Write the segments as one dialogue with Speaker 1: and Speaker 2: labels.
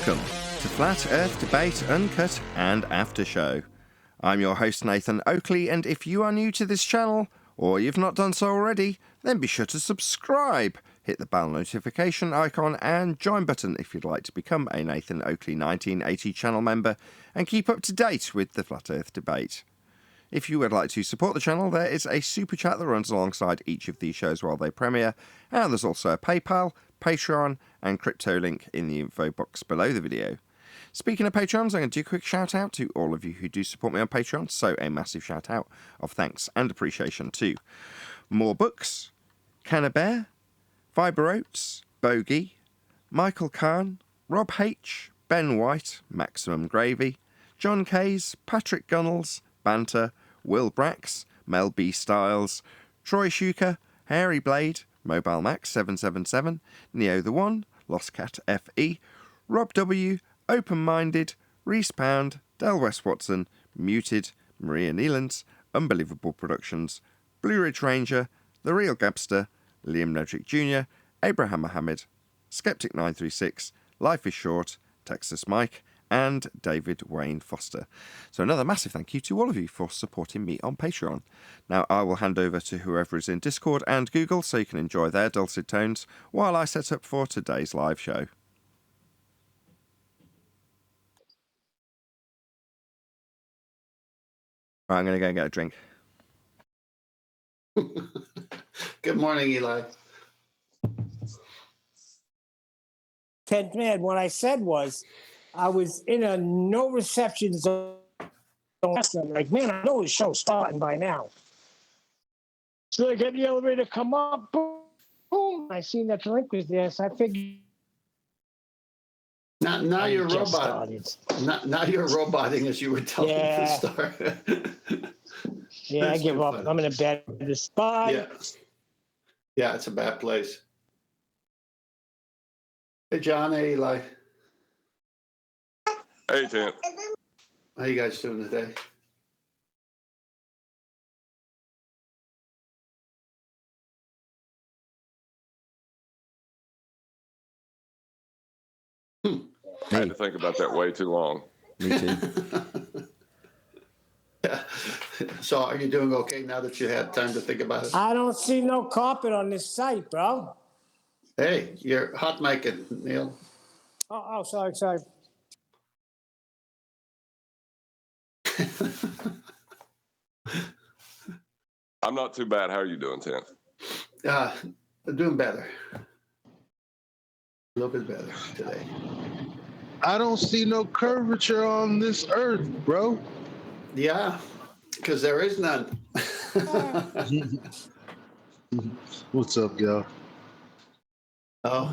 Speaker 1: Welcome to Flat Earth Debate Uncut and After Show. I'm your host Nathan Oakley, and if you are new to this channel, or you've not done so already, then be sure to subscribe, hit the bell notification icon and join button if you'd like to become a Nathan Oakley 1980 channel member and keep up to date with the Flat Earth Debate. If you would like to support the channel, there is a super chat that runs alongside each of these shows while they premiere, and there's also a PayPal, Patreon and crypto link in the info box below the video. Speaking of Patrons, I'm going to do a quick shout out to all of you who do support me on Patreon, so a massive shout out of thanks and appreciation to More Books, Canna Bear, Fiber Oats, Bogey, Michael Kahn, Rob H, Ben White, Maximum Gravy, John Kays, Patrick Gunnels, Banter, Will Brax, Mel B Styles, Troy Shuker, Hairy Blade, Mobile Max 777, Neo the One, Lost Cat FE, Rob W, Open Minded, Reese Pound, Del West Watson, Muted, Maria Neelands, Unbelievable Productions, Blue Ridge Ranger, The Real Gabster, Liam Nedrick Jr., Abraham Mohammed, Skeptic 936, Life is Short, Texas Mike, and David Wayne Foster. So another massive thank you to all of you for supporting me on Patreon. Now I will hand over to whoever is in Discord and Google so you can enjoy their dulcet tones while I set up for today's live show. Right, I'm going to go and get a drink.
Speaker 2: Good morning, Eli.
Speaker 3: Ted, man, what I said was I was in a no reception zone. I'm like, man, I know the show's starting by now. So I get the elevator come up, boom. I seen that drink was there, so I figured.
Speaker 2: Now you're robot. Now you're roboting as you were telling me to start.
Speaker 3: Yeah, I give up. Funny. I'm in a bad spot.
Speaker 2: Yeah, it's a bad place. Hey, John. Hey, Eli.
Speaker 4: Hey, Tim.
Speaker 2: How you guys doing today?
Speaker 4: I had to think about that way too long.
Speaker 1: Me too.
Speaker 2: Yeah. So are you doing okay now that you had time to think about it?
Speaker 3: I don't see no carpet on this site, bro.
Speaker 2: Hey, you're hot micing, Neil.
Speaker 3: Oh, sorry.
Speaker 4: I'm not too bad. How are you doing, Tim?
Speaker 2: Doing better. A little bit better today.
Speaker 5: I don't see no curvature on this earth, bro.
Speaker 2: Yeah, because there is none.
Speaker 5: What's up, y'all?
Speaker 2: Oh,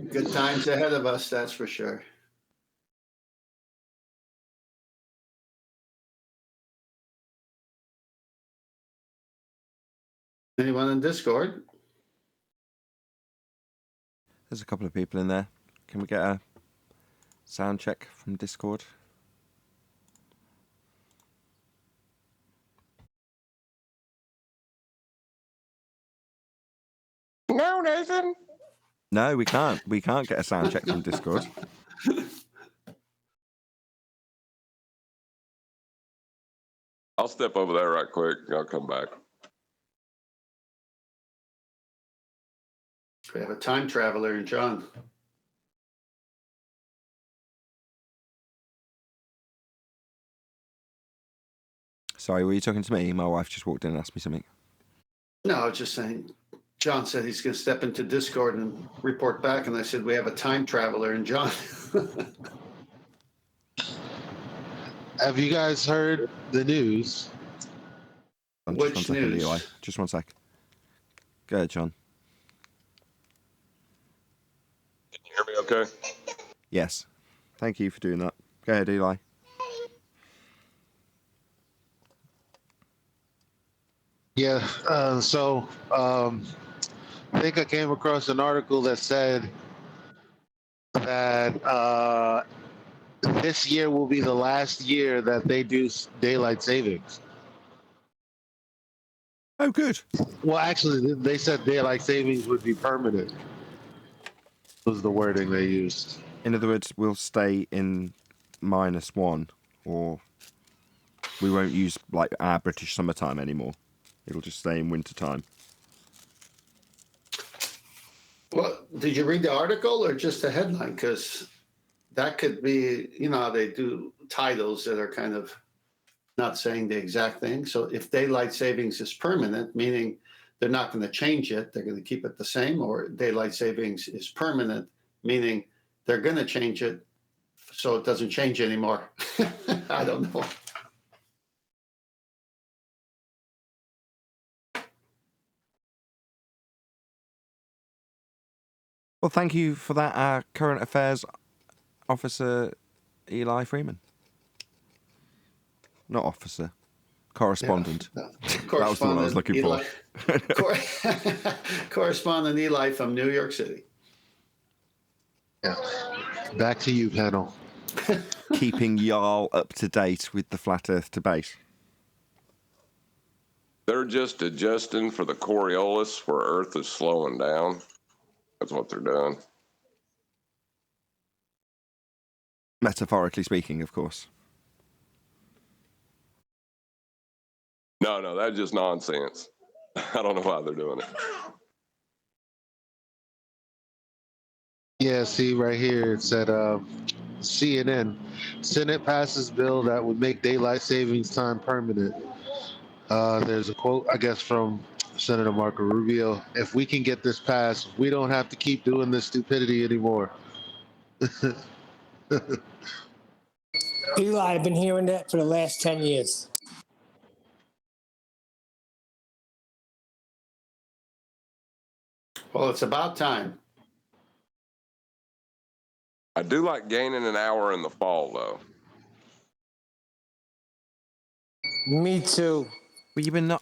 Speaker 2: good times ahead of us, that's for sure. Anyone in Discord?
Speaker 1: There's a couple of people in there. Can we get a sound check from Discord?
Speaker 3: No, Nathan.
Speaker 1: No, we can't. We can't get a sound check from Discord.
Speaker 4: I'll step over there right quick. I'll come back.
Speaker 2: We have a time traveler in John.
Speaker 1: Sorry, were you talking to me? My wife just walked in and asked me something.
Speaker 2: No, I was just saying, John said he's going to step into Discord and report back, and I said, we have a time traveler in John.
Speaker 5: Have you guys heard the news?
Speaker 2: Which news?
Speaker 1: Eli. Just one sec. Go ahead, John.
Speaker 4: Can you hear me okay?
Speaker 1: Yes. Thank you for doing that. Go ahead, Eli.
Speaker 5: Yeah, I think I came across an article that said that this year will be the last year that they do daylight savings.
Speaker 1: Oh, good.
Speaker 5: Well, actually, they said daylight savings would be permanent. Was the wording they used.
Speaker 1: In other words, we'll stay in -1, or we won't use like our British summertime anymore. It'll just stay in wintertime.
Speaker 2: Well, did you read the article or just the headline? Because that could be, you know, how they do titles that are kind of not saying the exact thing. So if daylight savings is permanent, meaning they're not going to change it, they're going to keep it the same, or daylight savings is permanent, meaning they're going to change it so it doesn't change anymore. I don't know.
Speaker 1: Well, thank you for that, current affairs officer Eli Freeman. Not officer, correspondent.
Speaker 2: Yeah.
Speaker 1: That was the one I was looking
Speaker 2: Eli,
Speaker 1: for.
Speaker 2: Correspondent Eli from New York City.
Speaker 5: Yeah. Back to you, panel.
Speaker 1: Keeping y'all up to date with the flat Earth debate.
Speaker 4: They're just adjusting for the Coriolis where Earth is slowing down. That's what they're doing.
Speaker 1: Metaphorically speaking, of course.
Speaker 4: No, that's just nonsense. I don't know why they're doing it.
Speaker 5: Yeah, see right here, it said CNN. Senate passes bill that would make daylight savings time permanent. There's a quote, I guess, from Senator Marco Rubio. If we can get this passed, we don't have to keep doing this stupidity anymore.
Speaker 3: Eli, I've been hearing that for the last 10 years.
Speaker 2: Well, it's about time.
Speaker 4: I do like gaining an hour in the fall, though.
Speaker 3: Me too.
Speaker 1: Well, you're not.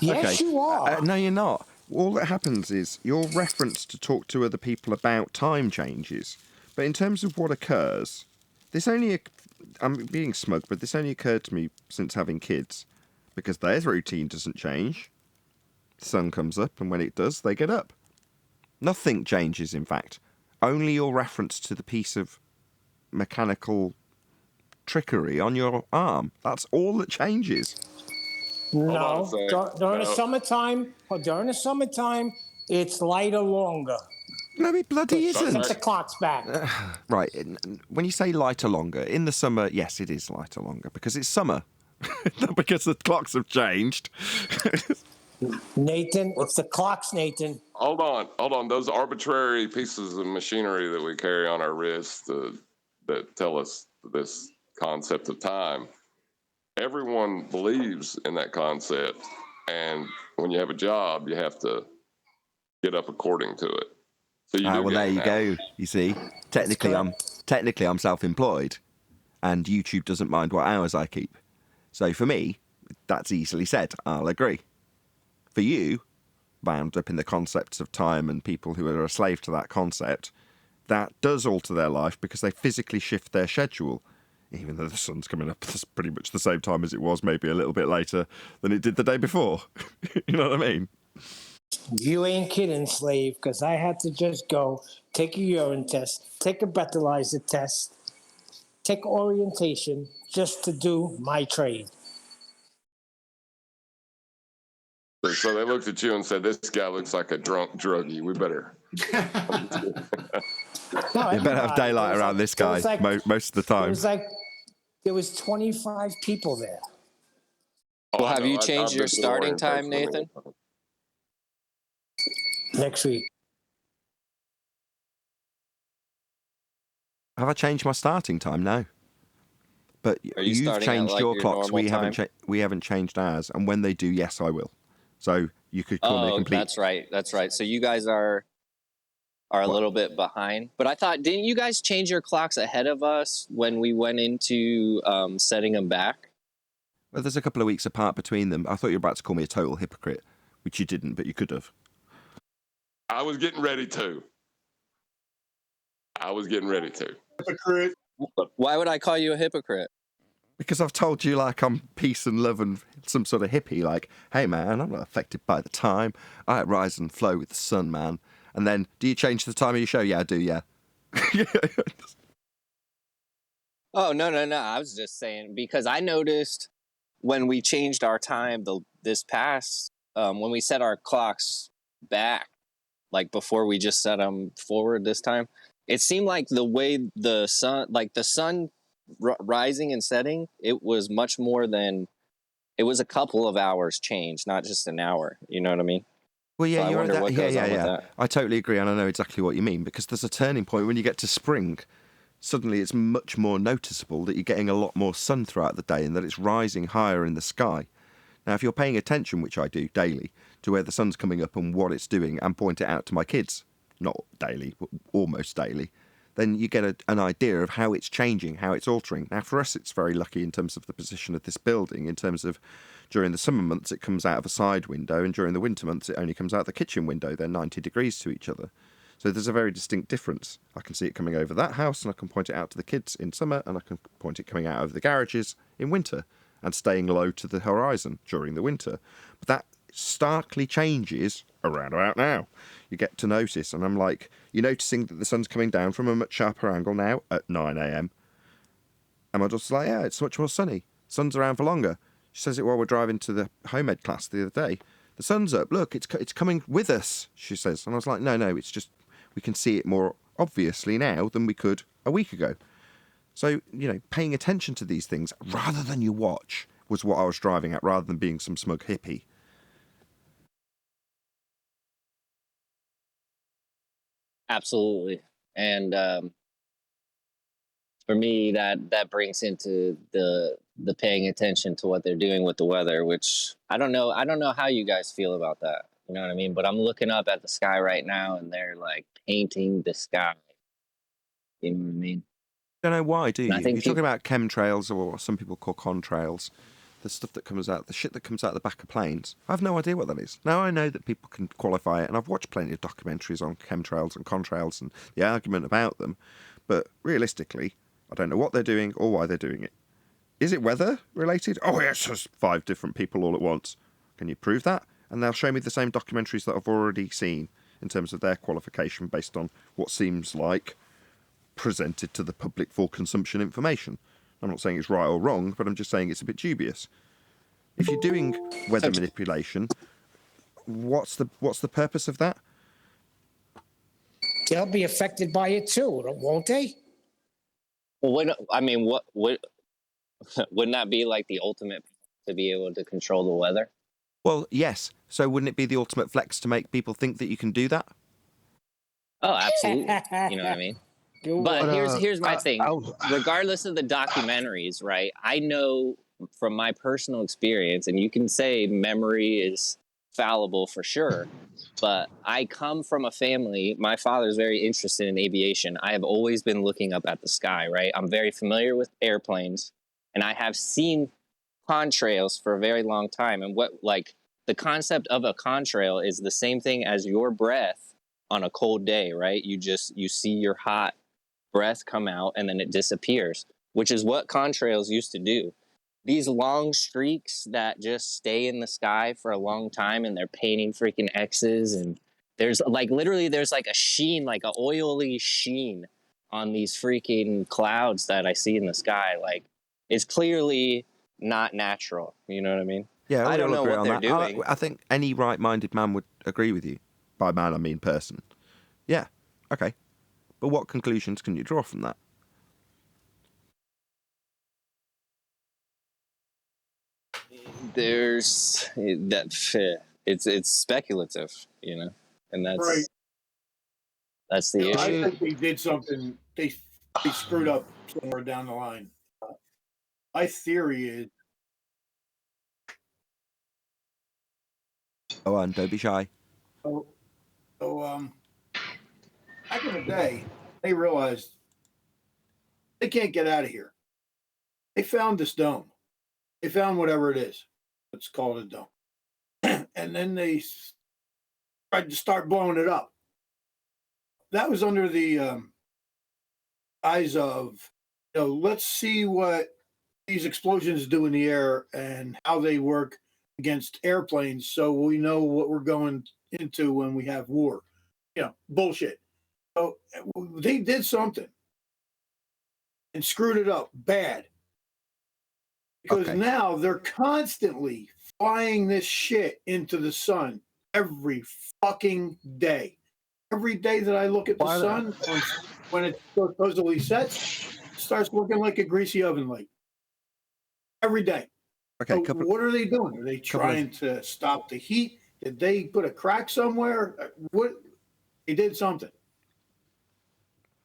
Speaker 3: Yes, you are.
Speaker 1: No, you're not. All that happens is your reference to talk to other people about time changes. But in terms of what occurs, I'm being smug, but this only occurred to me since having kids. Because their routine doesn't change. The sun comes up, and when it does, they get up. Nothing changes, in fact. Only your reference to the piece of mechanical trickery on your arm. That's all that changes.
Speaker 3: No, during the summertime, it's lighter longer.
Speaker 1: No, it bloody isn't.
Speaker 3: Set the clocks back.
Speaker 1: Right. When you say lighter longer, in the summer, yes, it is lighter longer because it's summer. Not because the clocks have changed.
Speaker 3: Nathan, it's the clocks, Nathan.
Speaker 4: Hold on. Those arbitrary pieces of machinery that we carry on our wrists that tell us this concept of time. Everyone believes in that concept, and when you have a job, you have to get up according to it. So you do
Speaker 1: well, there you go. You see, technically, I'm self-employed, and YouTube doesn't mind what hours I keep. So for me, that's easily said. I'll agree. For you, bound up in the concepts of time and people who are a slave to that concept, that does alter their life because they physically shift their schedule. Even though the sun's coming up at pretty much the same time as it was, maybe a little bit later than it did the day before. You know what I mean?
Speaker 3: You ain't kidding, slave, because I had to just go take a urine test, take a breathalyzer test, take orientation just to do my trade.
Speaker 4: So they looked at you and said, "This guy looks like a drunk druggie. We better."
Speaker 3: No,
Speaker 1: You better have daylight around this guy most of the time.
Speaker 3: There was 25 people there.
Speaker 4: Oh,
Speaker 6: Well, have you
Speaker 4: I've
Speaker 6: changed
Speaker 4: been
Speaker 6: your
Speaker 4: to
Speaker 6: starting time,
Speaker 4: orientation.
Speaker 6: Nathan?
Speaker 3: Next week.
Speaker 1: Have I changed my starting time? No. But
Speaker 6: Are you
Speaker 1: you've
Speaker 6: starting at,
Speaker 1: changed
Speaker 6: like,
Speaker 1: your
Speaker 6: your
Speaker 1: clocks.
Speaker 6: normal time?
Speaker 1: We haven't changed ours. And when they do, yes, I will. So you could call me a complete.
Speaker 6: That's right. So you guys are a little bit behind. But I thought, didn't you guys change your clocks ahead of us when we went into setting them back?
Speaker 1: Well, there's a couple of weeks apart between them. I thought you were about to call me a total hypocrite, which you didn't, but you could have.
Speaker 4: I was getting ready to.
Speaker 2: Hypocrite.
Speaker 6: Why would I call you a hypocrite?
Speaker 1: Because I've told you, like, I'm peace and love and some sort of hippie. Like, hey, man, I'm not affected by the time. I rise and flow with the sun, man. And then, do you change the time of your show? Yeah, I do, yeah.
Speaker 6: Oh, no. I was just saying, because I noticed when we changed our time this past, when we set our clocks back, like before we just set them forward this time, it seemed like the way the sun rising and setting, it was much more than, it was a couple of hours change, not just an hour. You know what I mean?
Speaker 1: Well, yeah,
Speaker 6: So I
Speaker 1: you're
Speaker 6: wonder
Speaker 1: that.
Speaker 6: what
Speaker 1: Yeah,
Speaker 6: goes
Speaker 1: yeah,
Speaker 6: on with
Speaker 1: yeah.
Speaker 6: that.
Speaker 1: I totally agree, and I know exactly what you mean, because there's a turning point when you get to spring. Suddenly, it's much more noticeable that you're getting a lot more sun throughout the day, and that it's rising higher in the sky. Now, if you're paying attention, which I do daily, to where the sun's coming up and what it's doing, and point it out to my kids, not daily, but almost daily, then you get an idea of how it's changing, how it's altering. Now, for us, it's very lucky in terms of the position of this building, in terms of during the summer months, it comes out of a side window, and during the winter months, it only comes out the kitchen window. They're 90 degrees to each other. So there's a very distinct difference. I can see it coming over that house, and I can point it out to the kids in summer, and I can point it coming out over the garages in winter, and staying low to the horizon during the winter. But that starkly changes around about now. You get to notice, and I'm like, you're noticing that the sun's coming down from a much sharper angle now at 9 a.m. And my daughter's like, yeah, it's much more sunny. Sun's around for longer. She says it while we're driving to the home ed class the other day. The sun's up. Look, it's coming with us, she says. And I was like, no, it's just we can see it more obviously now than we could a week ago. So, paying attention to these things rather than your watch was what I was driving at, rather than being some smug hippie.
Speaker 6: Absolutely. And for me, that brings into the paying attention to what they're doing with the weather, which I don't know how you guys feel about that. You know what I mean? But I'm looking up at the sky right now, and they're like painting the sky. You know what I mean?
Speaker 1: Don't know why, do
Speaker 6: And I
Speaker 1: you?
Speaker 6: think
Speaker 1: You're talking about chemtrails, or what some people call contrails. The stuff that comes out, the shit that comes out the back of planes. I have no idea what that is. Now, I know that people can qualify it, and I've watched plenty of documentaries on chemtrails and contrails and the argument about them, but realistically, I don't know what they're doing or why they're doing it. Is it weather related? Oh, yes, there's 5 different people all at once. Can you prove that? And they'll show me the same documentaries that I've already seen in terms of their qualification based on what seems like presented to the public for consumption information. I'm not saying it's right or wrong, but I'm just saying it's a bit dubious. If you're doing weather manipulation, what's the purpose of that?
Speaker 3: They'll be affected by it too, won't they?
Speaker 6: Well, what wouldn't that be like the ultimate to be able to control the weather?
Speaker 1: Well, yes. So wouldn't it be the ultimate flex to make people think that you can do that?
Speaker 6: Oh, absolutely. You know what I mean? But here's my thing. Regardless of the documentaries, right? I know from my personal experience, and you can say memory is fallible for sure, but I come from a family. My father's very interested in aviation. I have always been looking up at the sky, right? I'm very familiar with airplanes, and I have seen contrails for a very long time. And the concept of a contrail is the same thing as your breath on a cold day, right? You see your hot breath come out and then it disappears, which is what contrails used to do. These long streaks that just stay in the sky for a long time, and they're painting freaking X's, and there's like a sheen, like an oily sheen on these freaking clouds that I see in the sky. Like, it's clearly not natural. You know what I mean?
Speaker 1: Yeah,
Speaker 6: I
Speaker 1: we
Speaker 6: don't
Speaker 1: all
Speaker 6: know
Speaker 1: agree
Speaker 6: what
Speaker 1: on
Speaker 6: they're
Speaker 1: that.
Speaker 6: doing.
Speaker 1: I think any right-minded man would agree with you. By man, I mean person. Yeah, okay. But what conclusions can you draw from that?
Speaker 6: There's that it's speculative, and
Speaker 7: Right.
Speaker 6: that's the issue.
Speaker 7: I think they did something. They screwed up somewhere down the line. My theory is
Speaker 1: Go on, don't be shy.
Speaker 7: so back in the day, they realized they can't get out of here. They found this dome. They found whatever it is. Let's call it a dome. And then they tried to start blowing it up. That was under the eyes of, let's see what these explosions do in the air and how they work against airplanes, so we know what we're going into when we have war. bullshit. So they did something and screwed it up bad. Because now they're constantly flying this shit into the sun every fucking day. Every day that I look at the sun, when it supposedly sets, it starts looking like a greasy oven light. Every day.
Speaker 1: Okay.
Speaker 7: So what are they doing? Are they trying to stop the heat? Did they put a crack somewhere? What? They did something.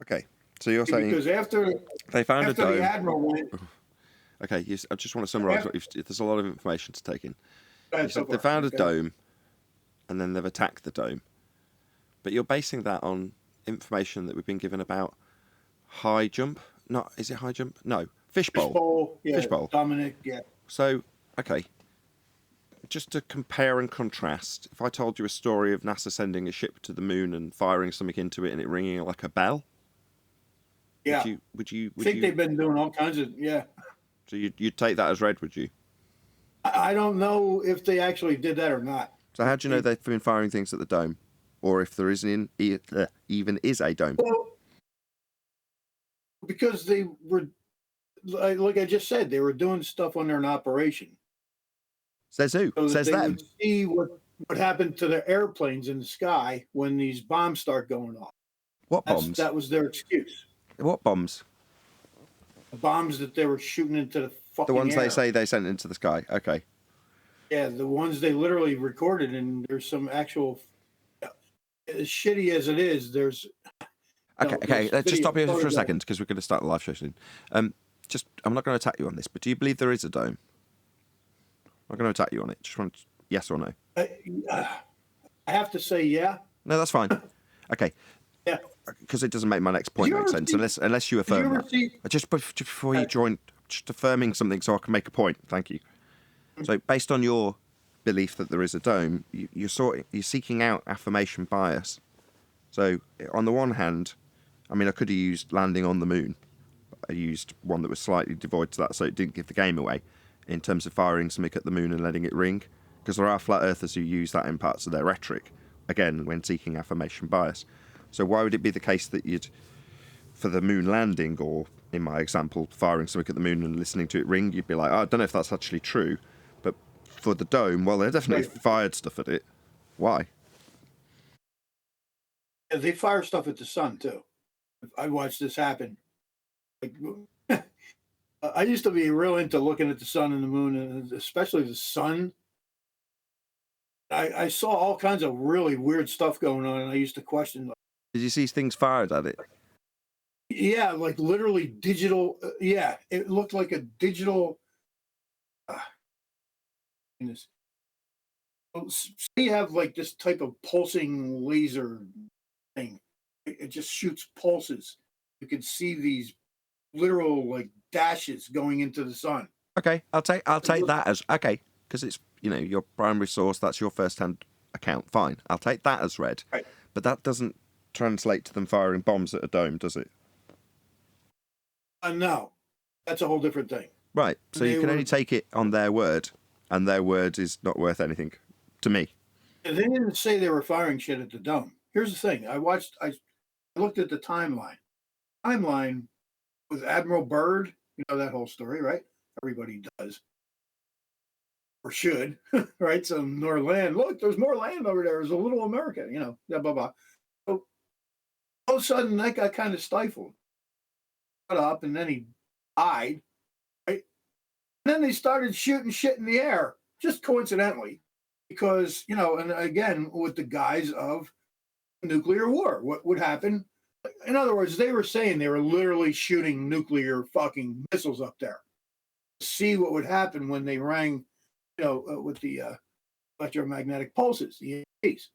Speaker 1: Okay. So you're saying
Speaker 7: because after
Speaker 1: they found a dome.
Speaker 7: The Admiral went.
Speaker 1: Okay. I just want to summarize. There's a lot of information to take in.
Speaker 7: So
Speaker 1: they found a dome, and then they've attacked the dome. But you're basing that on information that we've been given about high jump. Is it high jump? No. Fishbowl. Fishbowl.
Speaker 7: Dominic, yeah.
Speaker 1: So, okay. Just to compare and contrast, if I told you a story of NASA sending a ship to the moon and firing something into it and it ringing like a bell,
Speaker 7: yeah,
Speaker 1: would you
Speaker 7: they've been doing all kinds of
Speaker 1: So you'd take that as read, would you?
Speaker 7: I don't know if they actually did that or not.
Speaker 1: So how do you know they've been firing things at the dome, or if there even is a dome?
Speaker 7: Well, because they were, like I just said, they were doing stuff under an operation.
Speaker 1: Says who?
Speaker 7: So
Speaker 1: Says
Speaker 7: they
Speaker 1: them.
Speaker 7: Would see what happened to the airplanes in the sky when these bombs start going off.
Speaker 1: What bombs?
Speaker 7: That was their excuse.
Speaker 1: What bombs?
Speaker 7: The bombs that they were shooting into the fucking
Speaker 1: The ones
Speaker 7: air.
Speaker 1: they say they sent into the sky. Okay.
Speaker 7: Yeah, the ones they literally recorded, and there's some actual. As shitty as it is, there's.
Speaker 1: Okay. Let's just stop here for a second because we're going to start the live show soon. I'm not going to attack you on this, but do you believe there is a dome? I'm not going to attack you on it. Just want yes or no.
Speaker 7: I have to say, yeah.
Speaker 1: No, that's fine. Okay.
Speaker 7: Yeah.
Speaker 1: Because it doesn't make my next point make sense unless you affirm that. Just before you join, just affirming something so I can make a point. Thank you. So based on your belief that there is a dome, you're seeking out affirmation bias. So on the one hand, I mean, I could have used landing on the moon. I used one that was slightly devoid to that, so it didn't give the game away in terms of firing something at the moon and letting it ring. Because there are flat earthers who use that in parts of their rhetoric, again, when seeking affirmation bias. So why would it be the case that for the moon landing, or in my example, firing something at the moon and listening to it ring, you'd be like, I don't know if that's actually true. But for the dome, well, they definitely fired stuff at it. Why?
Speaker 7: Yeah, they fire stuff at the sun, too. I watched this happen. I used to be real into looking at the sun and the moon, and especially the sun. I saw all kinds of really weird stuff going on, and I used to question.
Speaker 1: Did you see things fired at it?
Speaker 7: Yeah, like literally digital. Yeah, it looked like a digital. You have like this type of pulsing laser thing. It just shoots pulses. You can see these literal like dashes going into the sun.
Speaker 1: Okay, I'll take that as okay, because it's your primary source. That's your first-hand account. Fine, I'll take that as read.
Speaker 7: Right.
Speaker 1: But that doesn't translate to them firing bombs at a dome, does it?
Speaker 7: No, that's a whole different thing.
Speaker 1: Right. So you can only take it on their word, and their word is not worth anything to me.
Speaker 7: They didn't say they were firing shit at the dome. Here's the thing: I looked at the timeline. Timeline with Admiral Byrd. You know that whole story, right? Everybody does. Or should, right? Some more land. Look, there's more land over there. There's a little America, blah, blah, blah. So all of a sudden, that got kind of stifled. Cut up, and then he died, right? And then they started shooting shit in the air, just coincidentally, because, and again, with the guise of nuclear war. What would happen? In other words, they were saying they were literally shooting nuclear fucking missiles up there. See what would happen when they rang, with the electromagnetic pulses, the EMPs.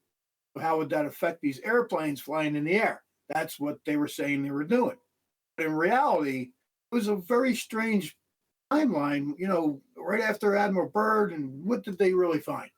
Speaker 7: How would that affect these airplanes flying in the air? That's what they were saying they were doing. But in reality, it was a very strange timeline, right after Admiral Byrd, and what did they really find?